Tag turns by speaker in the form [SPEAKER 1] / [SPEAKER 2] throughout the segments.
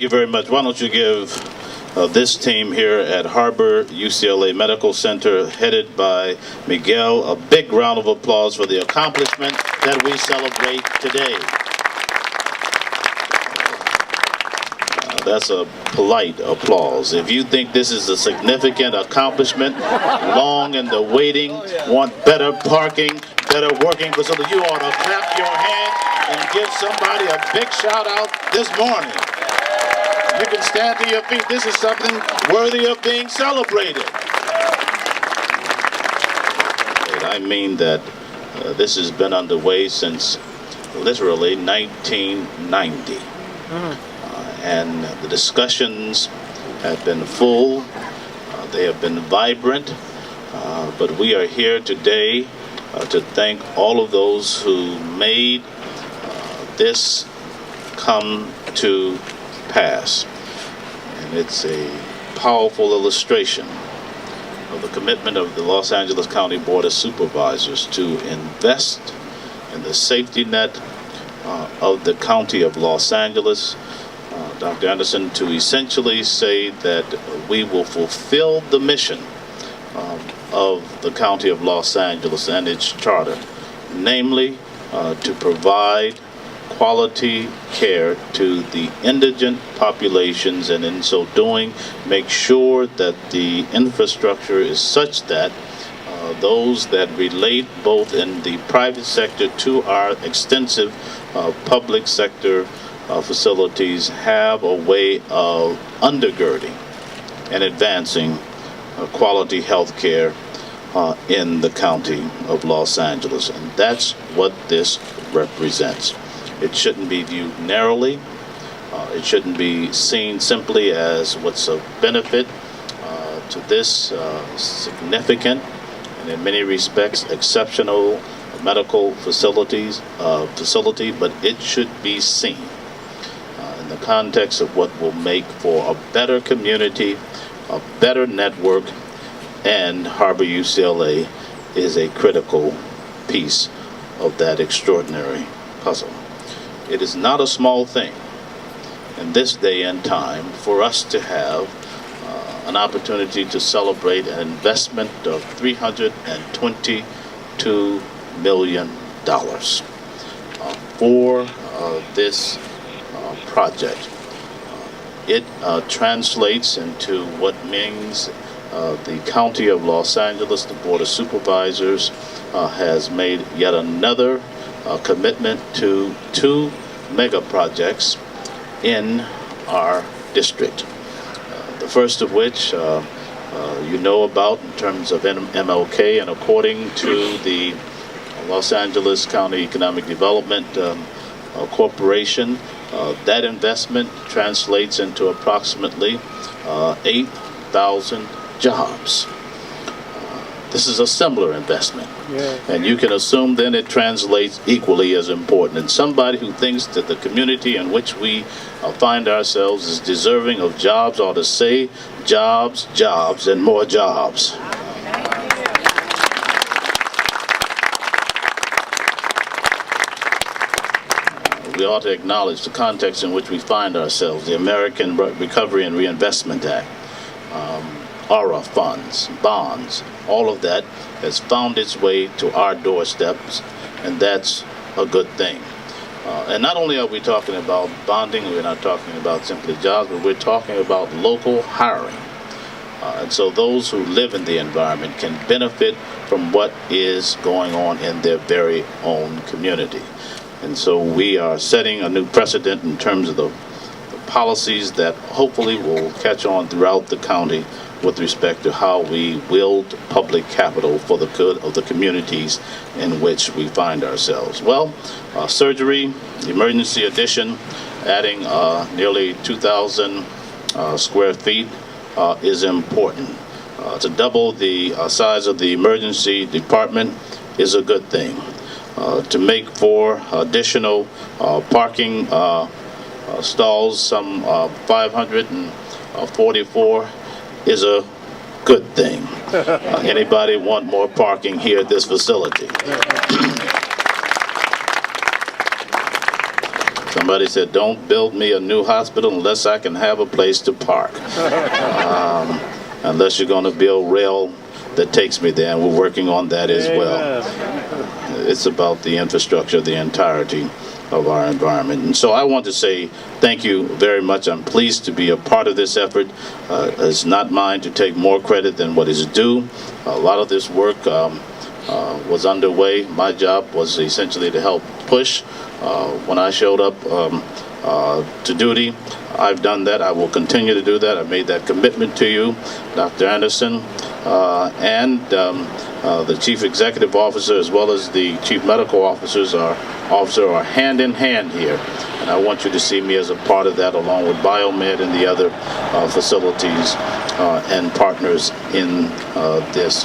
[SPEAKER 1] Thank you very much. Why don't you give this team here at Harbor UCLA Medical Center, headed by Miguel, a big round of applause for the accomplishment that we celebrate today. That's a polite applause. If you think this is a significant accomplishment, long in the waiting, want better parking, better working facility, you ought to clap your hands and give somebody a big shout out this morning. You can stand to your feet. This is something worthy of being celebrated. I mean that this has been underway since literally 1990. And the discussions have been full. They have been vibrant. But we are here today to thank all of those who made this come to pass. And it's a powerful illustration of the commitment of the Los Angeles County Board of Supervisors to invest in the safety net of the County of Los Angeles. Dr. Anderson, to essentially say that we will fulfill the mission of the County of Los Angeles and its charter, namely to provide quality care to the indigent populations, and in so doing make sure that the infrastructure is such that those that relate both in the private sector to our extensive public sector facilities have a way of undergirding and advancing quality health care in the County of Los Angeles. And that's what this represents. It shouldn't be viewed narrowly. It shouldn't be seen simply as what's of benefit to this significant and in many respects exceptional medical facility, but it should be seen in the context of what will make for a better community, a better network, and Harbor UCLA is a critical piece of that extraordinary puzzle. It is not a small thing in this day and time for us to have an opportunity to celebrate an investment of $322 million for this project. It translates into what means the County of Los Angeles, the Board of Supervisors, has made yet another commitment to 2 mega projects in our district. The first of which you know about in terms of MLK, and according to the Los Angeles County Economic Development Corporation, that investment translates into approximately 8,000 jobs. This is a similar investment. Yeah. And you can assume then it translates equally as important. And somebody who thinks that the community in which we find ourselves is deserving of jobs ought to say jobs, jobs, and more jobs. We ought to acknowledge the context in which we find ourselves, the American Recovery and Reinvestment Act, ARA funds, bonds, all of that has found its way to our doorsteps, and that's a good thing. And not only are we talking about bonding, we're not talking about simply jobs, but we're talking about local hiring. And so those who live in the environment can benefit from what is going on in their very own community. And so we are setting a new precedent in terms of the policies that hopefully will catch on throughout the county with respect to how we wield public capital for the good of the communities in which we find ourselves. Well, surgery, emergency addition, adding nearly 2,000 square feet is important. To double the size of the emergency department is a good thing. To make for additional parking stalls, some 544, is a good thing. Anybody want more parking here at this facility? Somebody said, don't build me a new hospital unless I can have a place to park. Unless you're going to build rail that takes me there, and we're working on that as well. It's about the infrastructure, the entirety of our environment. And so I want to say thank you very much. I'm pleased to be a part of this effort. It's not mine to take more credit than what is due. A lot of this work was underway. My job was essentially to help push. When I showed up to duty, I've done that. I will continue to do that. I made that commitment to you, Dr. Anderson, and the Chief Executive Officer as well as the Chief Medical Officer are hand in hand here. And I want you to see me as a part of that, along with Biomed and the other facilities and partners in this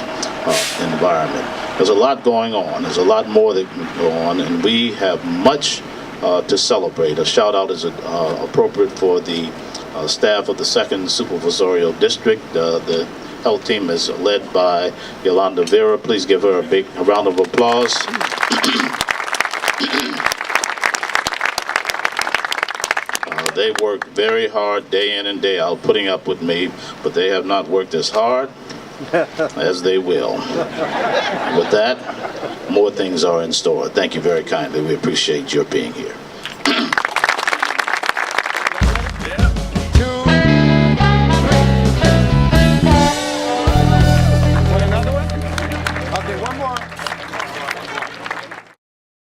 [SPEAKER 1] environment. There's a lot going on. There's a lot more that can go on, and we have much to celebrate. A shout out is appropriate for the staff of the 2nd Supervisorial District. The health team is led by Yolanda Vera. Please give her a round of applause. They work very hard day in and day out, putting up with me, but they have not worked as hard as they will. With that, more things are in store. Thank you very kindly. We appreciate your being here.